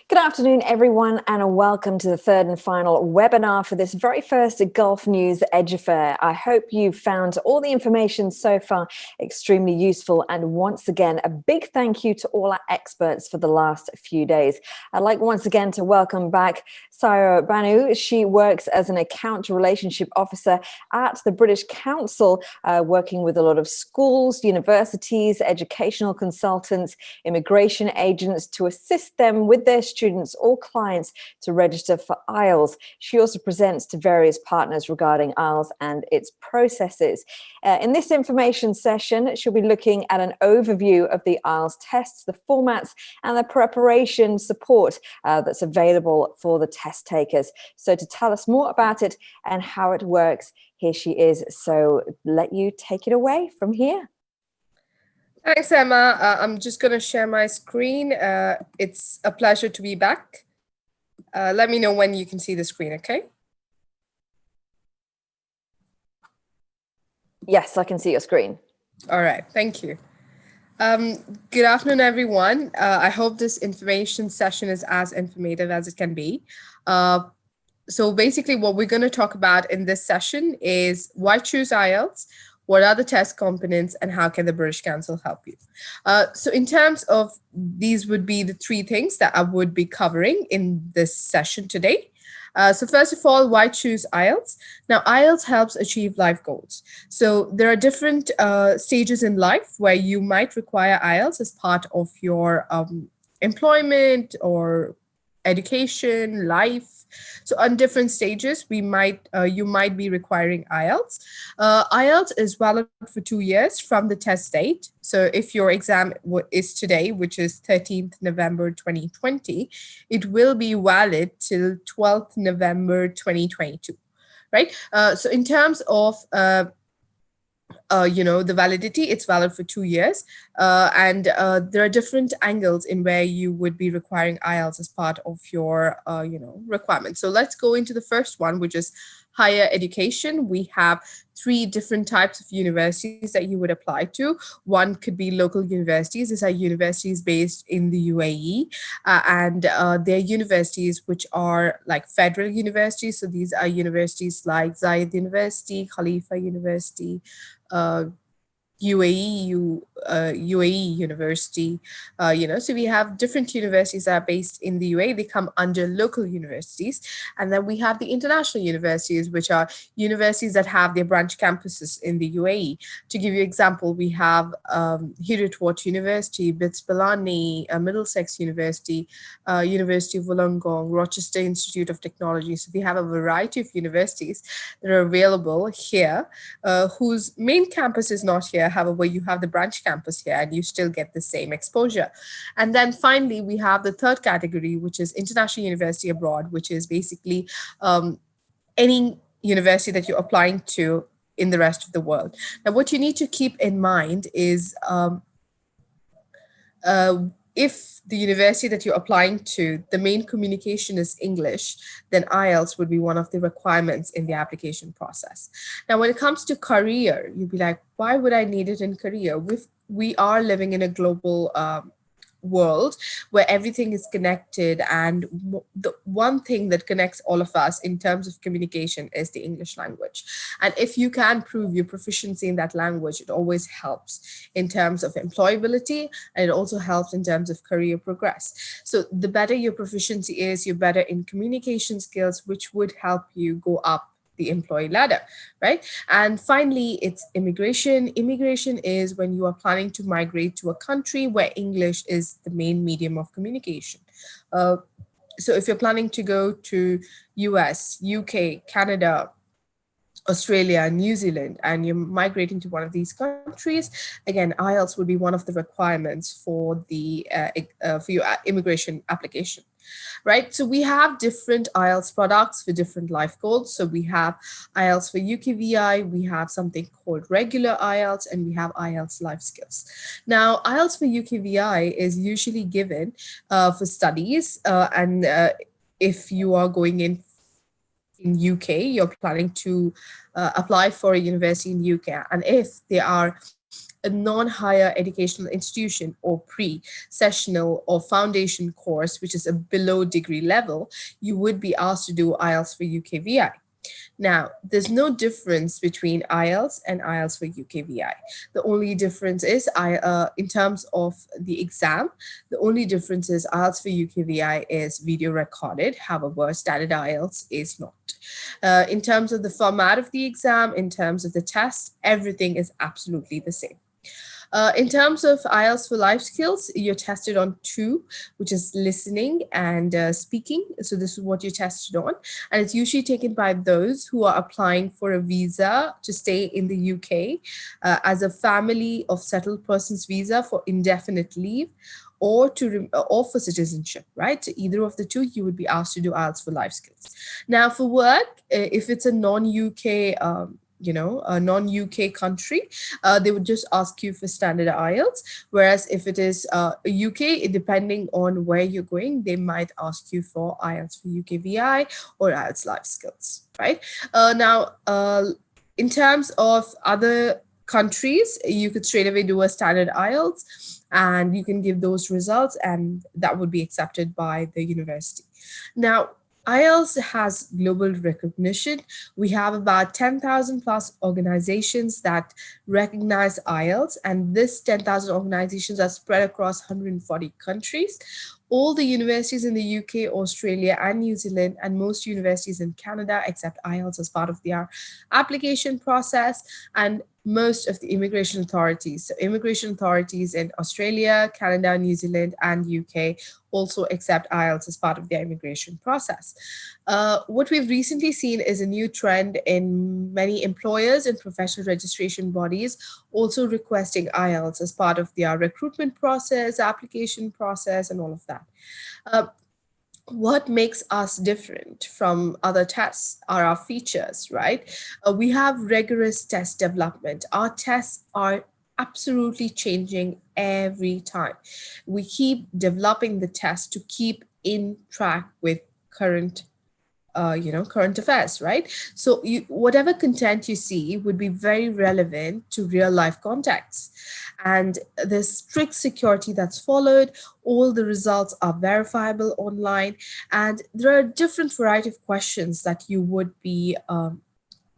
Good afternoon, everyone, and welcome to the third and final webinar for this very first Gulf News Edge Affair. I hope you've found all the information so far extremely useful. And once again, a big thank you to all our experts for the last few days. I'd like once again to welcome back Sarah Banu. She works as an account relationship officer at the British Council, working with a lot of schools, universities, educational consultants, immigration agents to assist them with their students or clients to register for IELTS. She also presents to various partners regarding IELTS and its processes. In this information session, she'll be looking at an overview of the IELTS tests, the formats, and the preparation support that's available for the test takers. So to tell us more about it and how it works, here she is. So let you take it away from here. Thanks, Emma. I'm just going to share my screen. It's a pleasure to be back. Let me know when you can see the screen, okay? Yes, I can see your screen. All right, thank you. Good afternoon, everyone. I hope this information session is as informative as it can be. So basically what we're going to talk about in this session is why choose IELTS, what are the test components, and how can the British Council help you? So in terms of these would be the three things that I would be covering in this session today. So first of all, why choose IELTS? Now, IELTS helps achieve life goals. So there are different stages in life where you might require IELTS as part of your employment or education, life. So on different stages, you might be requiring IELTS. IELTS is valid for 2 years from the test date. So if your exam is today, which is 13th November 2020, it will be valid till 12th November 2022, right? So in terms of the validity, it's valid for 2 years. And there are different angles in where you would be requiring IELTS as part of your, requirements. So let's go into the first one, which is higher education. We have 3 different types of universities that you would apply to. One could be local universities. These are universities based in the UAE, and they're universities which are like federal universities. So these are universities like Zayed University, Khalifa University, UAE University, so we have different universities that are based in the UAE. They come under local universities. And then we have the international universities, which are universities that have their branch campuses in the UAE. To give you an example, we have Hiratwat University, BITS Pilani, Middlesex University, University of Wollongong, Rochester Institute of Technology. So we have a variety of universities that are available here, whose main campus is not here. However, you have the branch campus here and you still get the same exposure. And then finally, we have the third category, which is international university abroad, which is basically any university that you're applying to in the rest of the world. Now, what you need to keep in mind is if the university that you're applying to, the main communication is English, then IELTS would be one of the requirements in the application process. Now, when it comes to career, you'd be like, why would I need it in career? We are living in a global world where everything is connected, and the one thing that connects all of us in terms of communication is the English language. And if you can prove your proficiency in that language, it always helps in terms of employability, and it also helps in terms of career progress. So the better your proficiency is, you're better in communication skills, which would help you go up the employee ladder, right? And finally, it's immigration. Immigration is when you are planning to migrate to a country where English is the main medium of communication. So if you're planning to go to US, UK, Canada, Australia, New Zealand, and you're migrating to one of these countries, again, IELTS would be one of the requirements for your immigration application, right? So we have different IELTS products for different life goals. So we have IELTS for UKVI, we have something called regular IELTS, and we have IELTS life skills. Now, IELTS for UKVI is usually given for studies, and if you are going in UK, you're planning to apply for a university in UK, and if they are a non-higher educational institution or pre-sessional or foundation course, which is a below degree level, you would be asked to do IELTS for UKVI. Now, there's no difference between IELTS and IELTS for UKVI. The only difference is, in terms of the exam, the only difference is IELTS for UKVI is video recorded. However, standard IELTS is not. In terms of the format of the exam, in terms of the test, everything is absolutely the same. In terms of IELTS for life skills, you're tested on two, which is listening and speaking. So this is what you're tested on. And it's usually taken by those who are applying for a visa to stay in the UK as a family of settled persons visa for indefinite leave, or or for citizenship, right? So either of the two, you would be asked to do IELTS for life skills. Now, for work, if it's a non-UK a non-UK country, they would just ask you for standard IELTS. Whereas if it is UK, depending on where you're going, they might ask you for IELTS for UKVI or IELTS life skills, right? In terms of other countries, you could straight away do a standard IELTS and you can give those results, and that would be accepted by the university. Now, IELTS has global recognition. We have about 10,000 plus organizations that recognize IELTS, and this 10,000 organizations are spread across 140 countries. All the universities in the UK, Australia, and New Zealand, and most universities in Canada accept IELTS as part of their application process, and most of the immigration authorities. So immigration authorities in Australia, Canada, New Zealand, and UK also accept IELTS as part of their immigration process. What we've recently seen is a new trend in many employers and professional registration bodies also requesting IELTS as part of their recruitment process, application process, and all of that. What makes us different from other tests are our features, right? We have rigorous test development. Our tests are absolutely changing every time. We keep developing the test to keep in track with current current affairs, right? So whatever content you see would be very relevant to real life contexts. And there's strict security that's followed. All the results are verifiable online. And there are a different variety of questions that you would be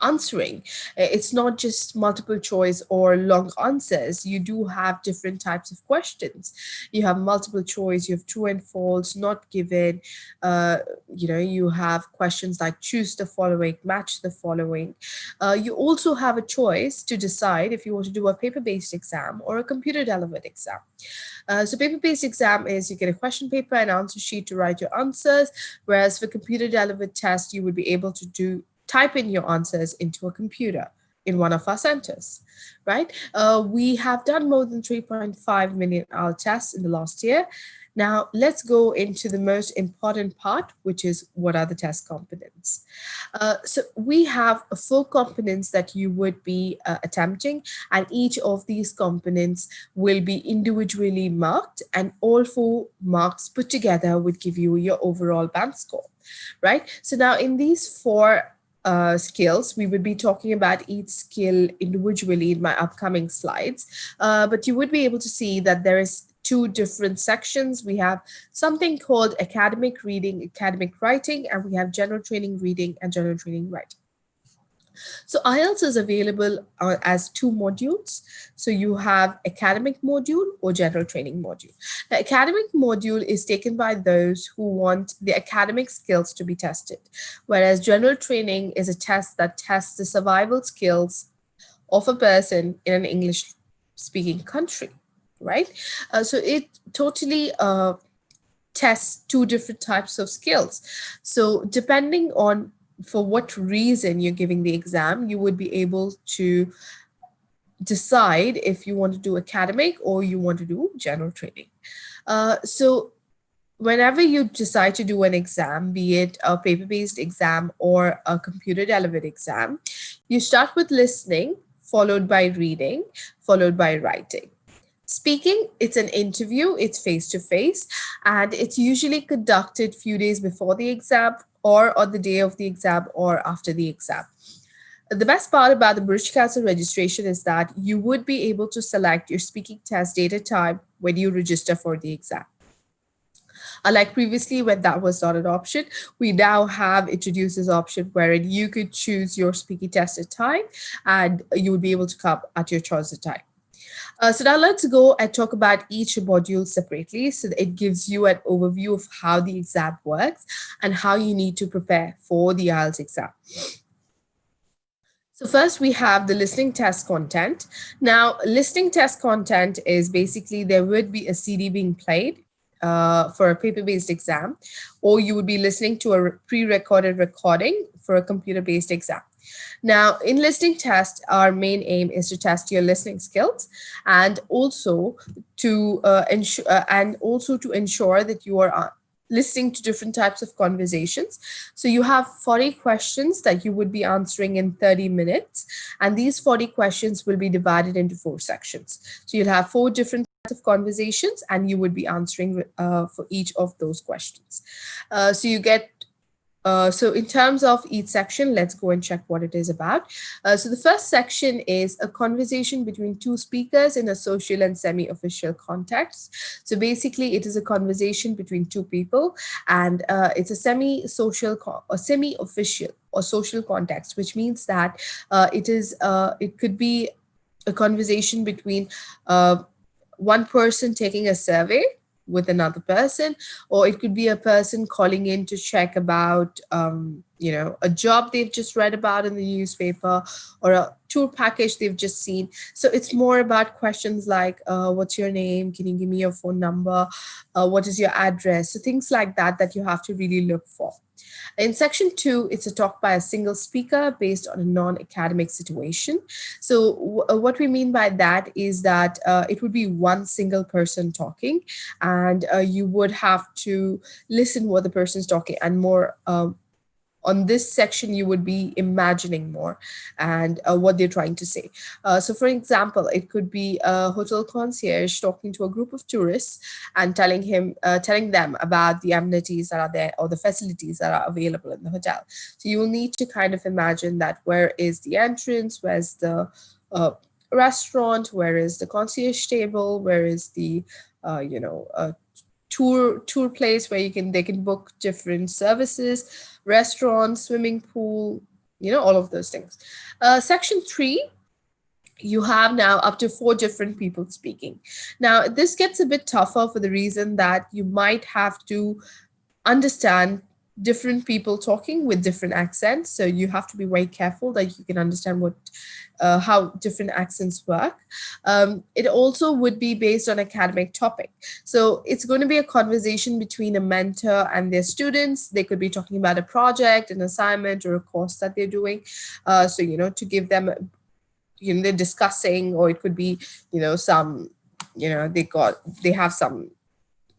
answering. It's not just multiple choice or long answers. You do have different types of questions. You have multiple choice, you have true and false, not given. You have questions like choose the following, match the following. You also have a choice to decide if you want to do a paper-based exam or a computer-delivered exam. So paper-based exam is you get a question paper and answer sheet to write your answers, whereas for computer-delivered test, you would be able to type in your answers into a computer in one of our centers, right? We have done more than 3.5 million hour tests in the last year. Now, let's go into the most important part, which is what are the test components. So we have 4 components that you would be attempting, and each of these components will be individually marked, and all 4 marks put together would give you your overall band score, right? So now in these 4 skills, we would be talking about each skill individually in my upcoming slides, but you would be able to see that there is 2 different sections. We have something called academic reading, academic writing, and we have general training reading and general training writing. So IELTS is available as 2 modules. So you have academic module or general training module. The academic module is taken by those who want the academic skills to be tested, whereas general training is a test that tests the survival skills of a person in an English speaking country, right? So it totally tests 2 different types of skills. So depending on for what reason you're giving the exam, you would be able to decide if you want to do academic or you want to do general training. So whenever you decide to do an exam, be it a paper-based exam or a computer-delivered exam, you start with listening, followed by reading, followed by writing. Speaking, it's an interview, it's face-to-face, and it's usually conducted few days before the exam or on the day of the exam or after the exam. The best part about the British Council registration is that you would be able to select your speaking test date and time when you register for the exam. Unlike previously, when that was not an option, we now have introduced this option wherein you could choose your speaking test at time and you would be able to come at your choice of time. So now let's go and talk about each module separately so that it gives you an overview of how the exam works and how you need to prepare for the IELTS exam. So first we have the listening test content. Now, listening test content is basically there would be a CD being played for a paper-based exam, or you would be listening to a pre-recorded recording for a computer-based exam. Now, in listening test, our main aim is to test your listening skills and also to ensure that you are listening to different types of conversations. So you have 40 questions that you would be answering in 30 minutes, and these 40 questions will be divided into 4 sections. So you'll have 4 different types of conversations, and you would be answering for each of those questions. So in terms of each section, let's go and check what it is about. So the first section is a conversation between 2 speakers in a social and semi-official context. So basically, it is a conversation between 2 people, and it's a semi-social or semi-official or social context, which means that it could be a conversation between one person taking a survey with another person, or it could be a person calling in to check about a job they've just read about in the newspaper, or a tour package they've just seen. So it's more about questions like what's your name, can you give me your phone number, what is your address, so things like that you have to really look for. In section 2, it's a talk by a single speaker based on a non-academic situation. So what we mean by that is that it would be one single person talking, and you would have to listen what the person's talking, and more on this section, you would be imagining more and what they're trying to say. So for example, it could be a hotel concierge talking to a group of tourists and telling them about the amenities that are there or the facilities that are available in the hotel. So you will need to kind of imagine that where is the entrance, where's the restaurant, where is the concierge table, where is the tour place where they can book different services, restaurants, swimming pool, all of those things. Section 3, you have now up to 4 different people speaking. Now, this gets a bit tougher for the reason that you might have to understand different people talking with different accents. So you have to be very careful that you can understand how different accents work. It also would be based on academic topic. So it's going to be a conversation between a mentor and their students. They could be talking about a project, an assignment, or a course that they're doing. To give them, they're discussing, or it could be, they have some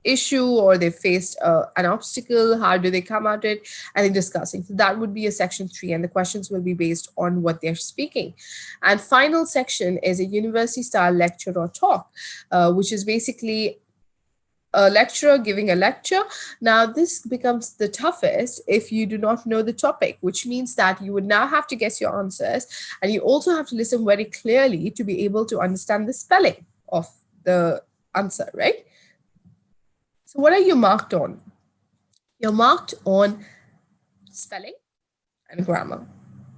issue, or they faced an obstacle, how do they come at it, and they're discussing. So that would be a section 3, and the questions will be based on what they're speaking. And final section is a university style lecture or talk, which is basically a lecturer giving a lecture. Now, this becomes the toughest if you do not know the topic, which means that you would now have to guess your answers, and you also have to listen very clearly to be able to understand the spelling of the answer, right? So what are you marked on? You're marked on spelling and grammar,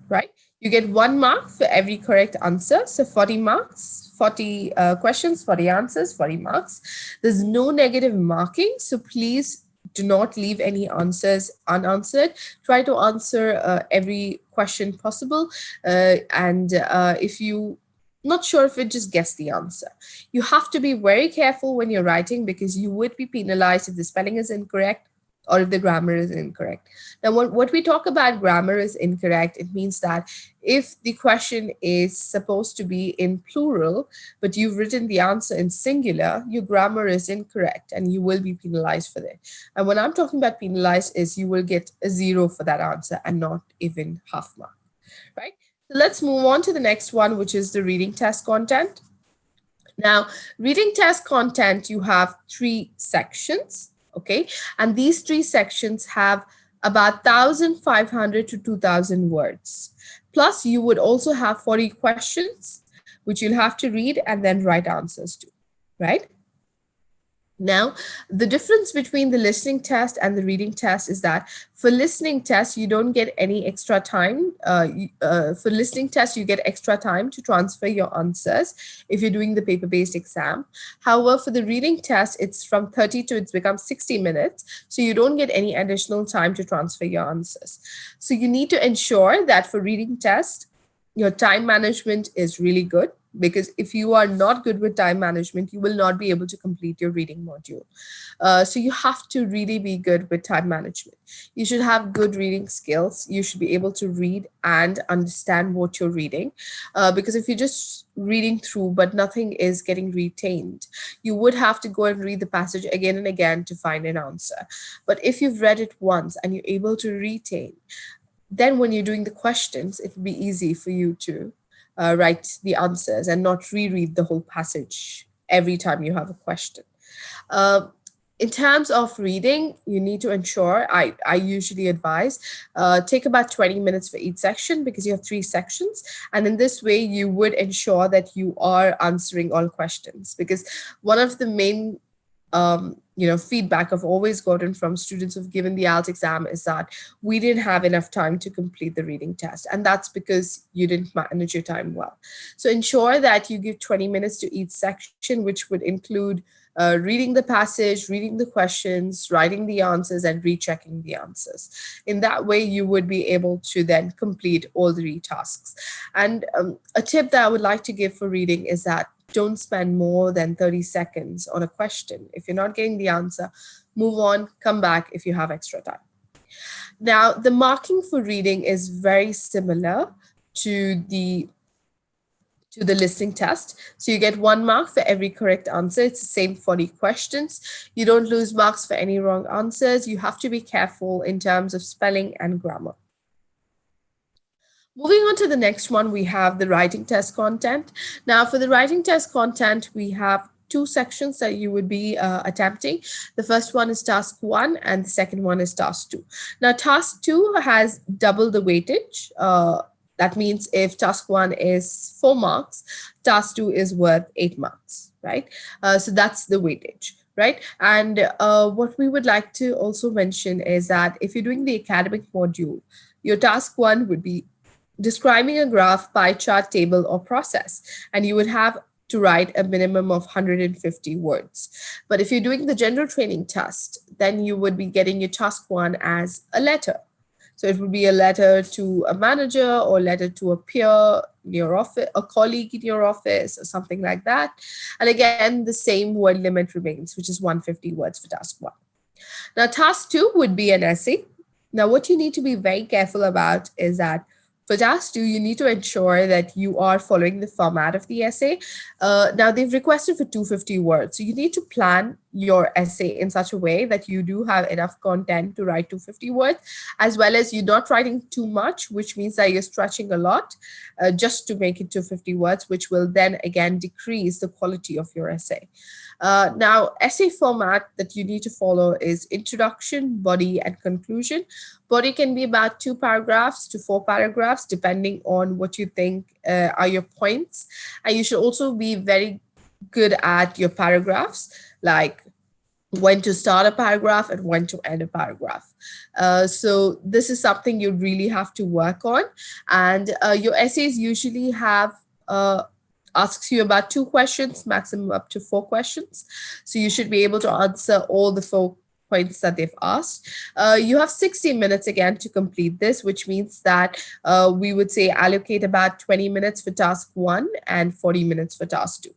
right? You get 1 mark for every correct answer. So 40 marks, 40 questions, 40 answers, 40 marks. There's no negative marking. So please do not leave any answers unanswered. Try to answer every question possible. And if you not sure if it, just guess the answer. You have to be very careful when you're writing, because you would be penalized if the spelling is incorrect or if the grammar is incorrect. Now, what we talk about grammar is incorrect, it means that if the question is supposed to be in plural, but you've written the answer in singular, your grammar is incorrect and you will be penalized for that. And when I'm talking about penalized is you will get a 0 for that answer and not even half mark, right? So let's move on to the next one, which is the reading test content. Now, reading test content, you have 3 sections, okay? And these 3 sections have about 1,500 to 2,000 words. Plus, you would also have 40 questions, which you'll have to read and then write answers to, right? Now, the difference between the listening test and the reading test is that for listening test, you don't get any extra time. For listening test, you get extra time to transfer your answers if you're doing the paper-based exam. However, for the reading test, it's from 30 to it's become 60 minutes. So you don't get any additional time to transfer your answers. So you need to ensure that for reading test, your time management is really good, because if you are not good with time management, you will not be able to complete your reading module. So you have to really be good with time management. You should have good reading skills. You should be able to read and understand what you're reading, because if you're just reading through but nothing is getting retained, you would have to go and read the passage again and again to find an answer. But if you've read it once and you're able to retain, then when you're doing the questions, it will be easy for you to write the answers and not reread the whole passage every time you have a question. Uh, in terms of reading, you need to ensure, I usually advise, take about 20 minutes for each section, because you have 3 sections. And in this way, you would ensure that you are answering all questions. Because one of the main feedback I've always gotten from students who've given the IELTS exam is that we didn't have enough time to complete the reading test. And that's because you didn't manage your time well. So ensure that you give 20 minutes to each section, which would include reading the passage, reading the questions, writing the answers, and rechecking the answers. In that way, you would be able to then complete all 3 tasks. And a tip that I would like to give for reading is that don't spend more than 30 seconds on a question. If you're not getting the answer, move on, come back if you have extra time. Now, the marking for reading is very similar to the listening test. So you get 1 mark for every correct answer. It's the same 40 questions. You don't lose marks for any wrong answers. You have to be careful in terms of spelling and grammar. Moving on to the next one, we have the writing test content. Now, for the writing test content, we have 2 sections that you would be attempting. The first one is task 1 and the second one is task 2. Now, task 2 has double the weightage. That means if task 1 is 4 marks, task 2 is worth 8 marks, right? So that's the weightage. Right. And what we would like to also mention is that if you're doing the academic module, your task 1 would be describing a graph, pie chart, table, or process, and you would have to write a minimum of 150 words. But if you're doing the general training test, then you would be getting your task 1 as a letter. So it would be a letter to a manager or letter to a peer in your office, a colleague in your office, or something like that. And again, the same word limit remains, which is 150 words for task 1. Now, task 2 would be an essay. Now, what you need to be very careful about is that for task 2, you need to ensure that you are following the format of the essay. Now, they've requested for 250 words. So you need to plan your essay in such a way that you do have enough content to write 250 words, as well as you're not writing too much, which means that you're stretching a lot just to make it 250 words, which will then again decrease the quality of your essay. Now, essay format that you need to follow is introduction, body, and conclusion. Body can be about 2 paragraphs to 4 paragraphs, depending on what you think are your points. And you should also be very good at your paragraphs, like when to start a paragraph and when to end a paragraph. So this is something you really have to work on. And your essays usually have asks you about 2 questions, maximum up to 4 questions. So you should be able to answer all the 4 points that they've asked. You have 60 minutes again to complete this, which means that we would say allocate about 20 minutes for task 1 and 40 minutes for task 2.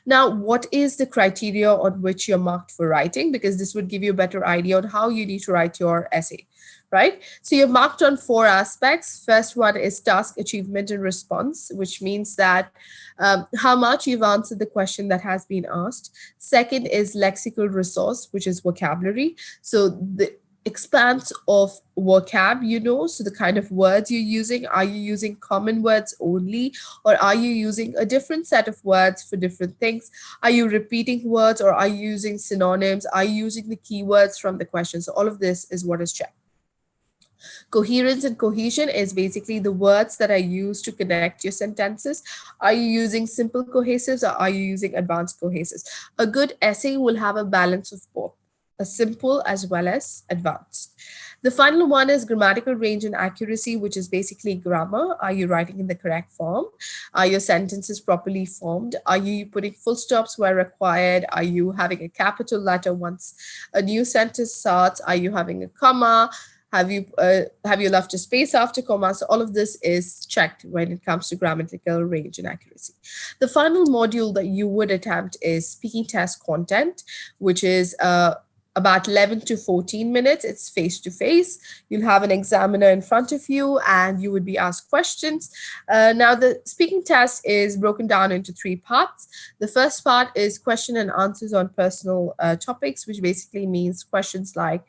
Now, what is the criteria on which you're marked for writing? Because this would give you a better idea on how you need to write your essay, right? So you're marked on 4 aspects. First one is task achievement and response, which means that how much you've answered the question that has been asked. Second is lexical resource, which is vocabulary. So the expanse of vocab, so the kind of words you're using. Are you using common words only, or are you using a different set of words for different things? Are you repeating words, or are you using synonyms? Are you using the keywords from the question? So all of this is what is checked. Coherence and cohesion is basically the words that are used to connect your sentences. Are you using simple cohesives or are you using advanced cohesives? A good essay will have a balance of both, a simple as well as advanced. The final one is grammatical range and accuracy, which is basically grammar. Are you writing in the correct form? Are your sentences properly formed? Are you putting full stops where required? Are you having a capital letter once a new sentence starts? Are you having a comma? Have you left a space after comma? So all of this is checked when it comes to grammatical range and accuracy. The final module that you would attempt is speaking test content, which is about 11 to 14 minutes. It's face to face. You'll have an examiner in front of you and you would be asked questions. Now, the speaking test is broken down into three parts. The first part is question and answers on personal topics, which basically means questions like,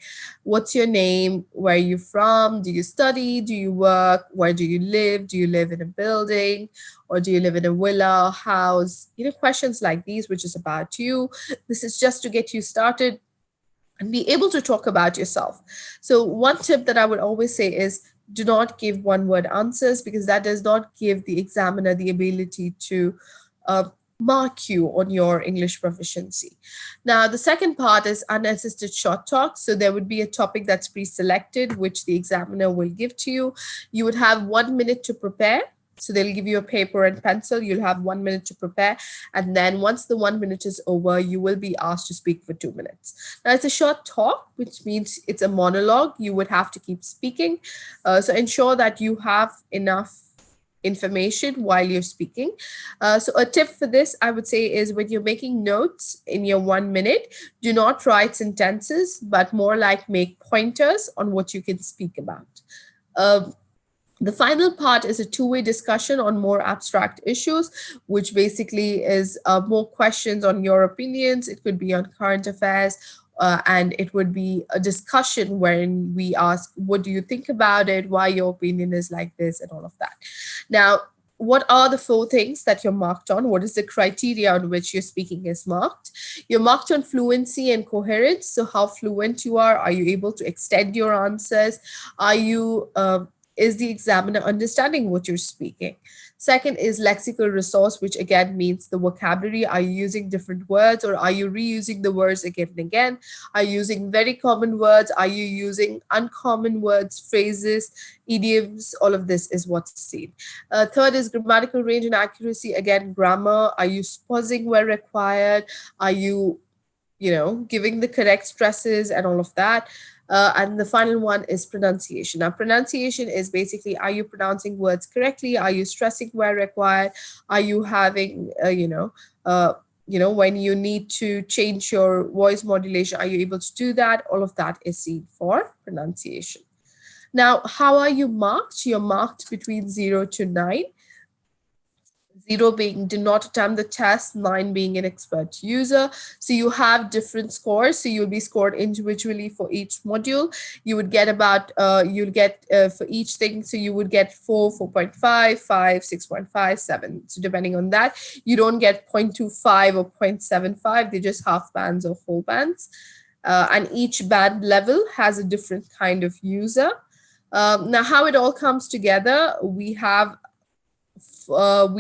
what's your name? Where are you from? Do you study? Do you work? Where do you live? Do you live in a building? Or do you live in a villa, house? Questions like these, which is about you. This is just to get you started and be able to talk about yourself. So one tip that I would always say is do not give one word answers, because that does not give the examiner the ability to mark you on your English proficiency. Now, the second part is unassisted short talk. So there would be a topic that's pre-selected, which the examiner will give to you. You would have 1 minute to prepare. So they'll give you a paper and pencil. You'll have 1 minute to prepare. And then once the 1 minute is over, you will be asked to speak for 2 minutes. Now, it's a short talk, which means it's a monologue. You would have to keep speaking. So ensure that you have enough information while you're speaking. So a tip for this, I would say, is when you're making notes in your 1 minute, do not write sentences, but more like make pointers on what you can speak about. The final part is a two-way discussion on more abstract issues, which basically is more questions on your opinions. It could be on current affairs, and it would be a discussion wherein we ask, what do you think about it? Why your opinion is like this, and all of that. Now, what are the 4 things that you're marked on? What is the criteria on which your speaking is marked? You're marked on fluency and coherence. So how fluent you are you able to extend your answers? Is the examiner understanding what you're speaking? Second is lexical resource, which again means the vocabulary. Are you using different words, or are you reusing the words again and again? Are you using very common words? Are you using uncommon words, phrases, idioms? All of this is what's seen. Third is grammatical range and accuracy. Again, grammar. Are you pausing where required? Are you giving the correct stresses and all of that? And the final one is pronunciation. Now, pronunciation is basically, are you pronouncing words correctly? Are you stressing where required? Are you having, when you need to change your voice modulation, are you able to do that? All of that is seen for pronunciation. Now, how are you marked? You're marked between 0 to 9. 0 being do not attempt the test, 9 being an expert user. So you have different scores. So you'll be scored individually for each module. You would get for each thing. So you would get 4, 4.5, 5, 6.5, 7. So depending on that, you don't get 0.25 or 0.75. They're just half bands or whole bands. And each band level has a different kind of user. Now, how it all comes together, we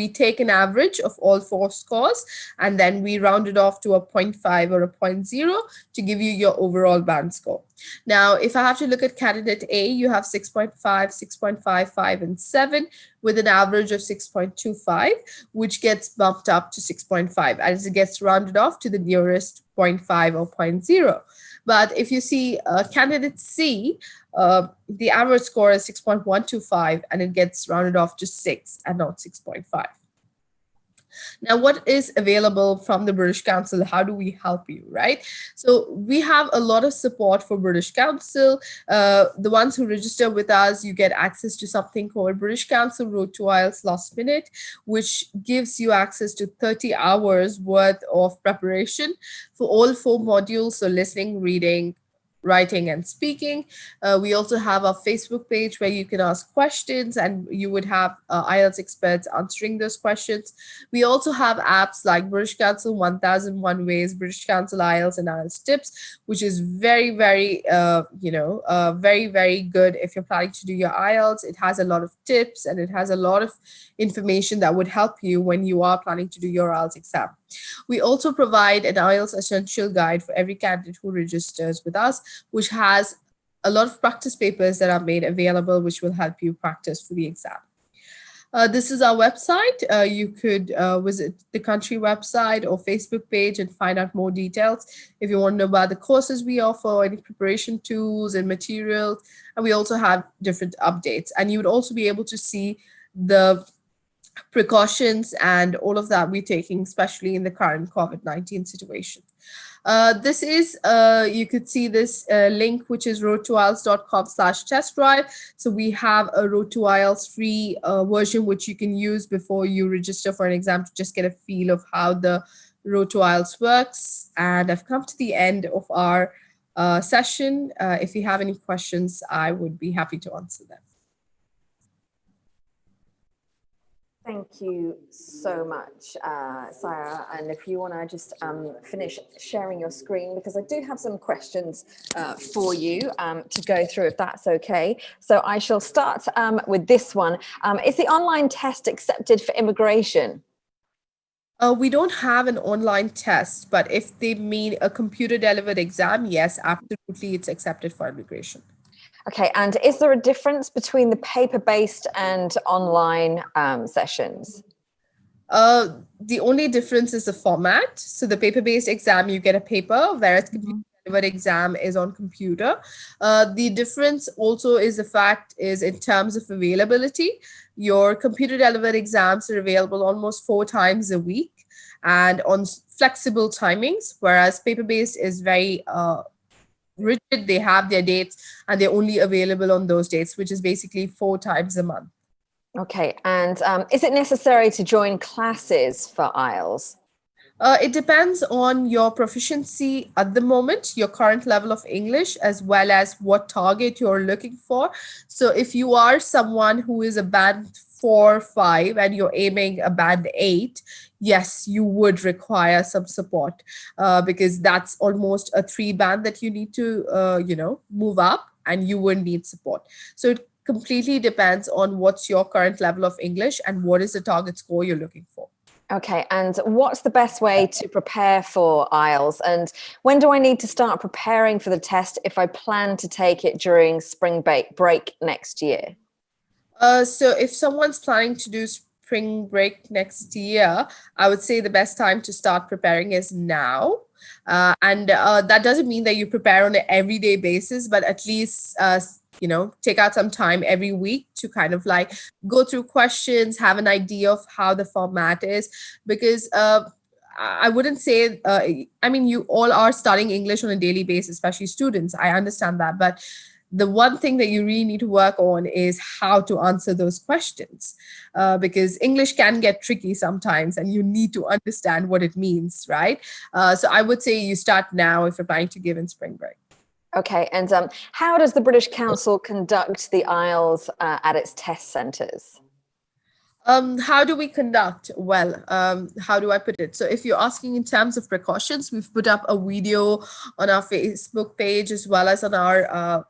take an average of all 4 scores, and then we round it off to a 0.5 or a 0.0 to give you your overall band score. Now, if I have to look at candidate A, you have 6.5, 6.55, and 7 with an average of 6.25, which gets bumped up to 6.5 as it gets rounded off to the nearest 0.5 or 0.0. But if you see candidate C, the average score is 6.125 and it gets rounded off to 6 and not 6.5. Now, what is available from the British Council? How do we help you, right? So we have a lot of support for British Council. The ones who register with us, you get access to something called British Council Road to IELTS Last Minute, which gives you access to 30 hours worth of preparation for all 4 modules. So listening, reading, writing and speaking. We also have a Facebook page where you can ask questions and you would have IELTS experts answering those questions. We also have apps like British Council 1001 Ways, British Council IELTS, and IELTS Tips, which is very, very good if you're planning to do your IELTS. It has a lot of tips and it has a lot of information that would help you when you are planning to do your IELTS exam. We also provide an IELTS essential guide for every candidate who registers with us, which has a lot of practice papers that are made available, which will help you practice for the exam. This is our website. You could visit the country website or Facebook page and find out more details if you want to know about the courses we offer, any preparation tools and materials. And we also have different updates. And you would also be able to see the precautions and all of that we're taking, especially in the current COVID-19 situation. This is, you could see this link, which is road2ielts.com/test drive. So we have a Road to IELTS free version, which you can use before you register for an exam to just get a feel of how the Road to IELTS works. And I've come to the end of our session. If you have any questions, I would be happy to answer them. Thank you so much, Sarah. And if you want to just finish sharing your screen, because I do have some questions for you to go through, if that's okay. So I shall start with this one. Is the online test accepted for immigration? We don't have an online test, but if they mean a computer delivered exam, yes, absolutely, it's accepted for immigration. Okay, and is there a difference between the paper-based and online sessions? The only difference is the format. So the paper-based exam, you get a paper, whereas computer delivered exam is on computer. The difference also is the fact is in terms of availability. Your computer delivered exams are available almost 4 times a week and on flexible timings, whereas paper-based is very rigid. They have their dates and they're only available on those dates, which is basically 4 times a month. Okay, and is it necessary to join classes for IELTS? It depends on your proficiency at the moment, your current level of English, as well as what target you're looking for. So if you are someone who is a band 4, 5, and you're aiming a band 8, yes, you would require some support because that's almost a 3 band that you need to, move up, and you would need support. So it completely depends on what's your current level of English and what is the target score you're looking for. Okay, and what's the best way to prepare for IELTS? And when do I need to start preparing for the test if I plan to take it during spring break next year? So if someone's planning to do spring break next year, I would say the best time to start preparing is now. And that doesn't mean that you prepare on an everyday basis, but at least take out some time every week to kind of like go through questions, have an idea of how the format is, because I wouldn't say, you all are studying English on a daily basis, especially students. I understand that. But the one thing that you really need to work on is how to answer those questions, because English can get tricky sometimes and you need to understand what it means, right? So I would say you start now if you're planning to give in spring break. Okay, and how does the British Council conduct the IELTS at its test centres? How do we conduct? Well, how do I put it? So if you're asking in terms of precautions, we've put up a video on our Facebook page as well as on our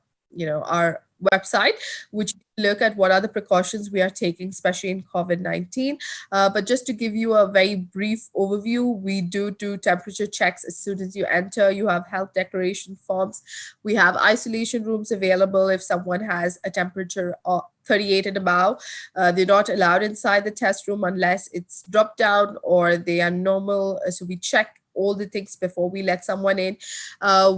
website, which look at what are the precautions we are taking, especially in COVID-19. But just to give you a very brief overview, we do temperature checks as soon as you enter. You have health declaration forms. We have isolation rooms available if someone has a temperature of 38 and above. They're not allowed inside the test room unless it's dropped down or they are normal. So we check all the things before we let someone in.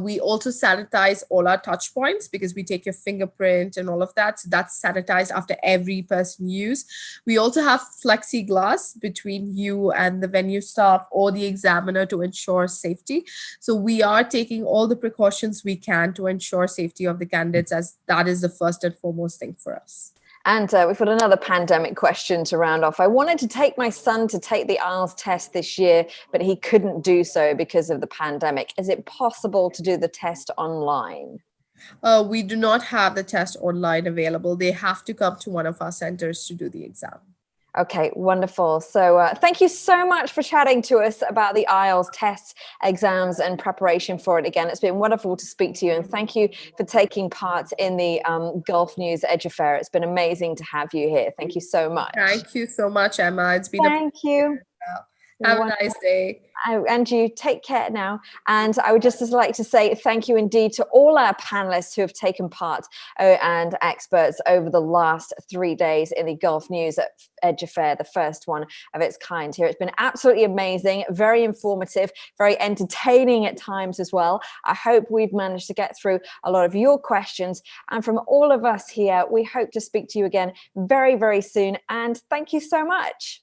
We also sanitize all our touch points because we take your fingerprint and all of that. So that's sanitized after every person use. We also have plexiglass between you and the venue staff or the examiner to ensure safety. So we are taking all the precautions we can to ensure safety of the candidates, as that is the first and foremost thing for us. And we've got another pandemic question to round off. I wanted to take my son to take the IELTS test this year, but he couldn't do so because of the pandemic. Is it possible to do the test online? We do not have the test online available. They have to come to one of our centers to do the exam. Okay, wonderful. So thank you so much for chatting to us about the IELTS tests, exams, and preparation for it. Again, it's been wonderful to speak to you, and thank you for taking part in the Gulf News Edge Affair. It's been amazing to have you here. Thank you so much. Thank you so much, Emma. It's been a Thank you. pleasure as well. Have a nice day. And you take care now. And I would just like to say thank you indeed to all our panelists who have taken part and experts over the last 3 days in the Gulf News Edge Affair, the first one of its kind here. It's been absolutely amazing, very informative, very entertaining at times as well. I hope we've managed to get through a lot of your questions. And from all of us here, we hope to speak to you again very, very soon. And thank you so much.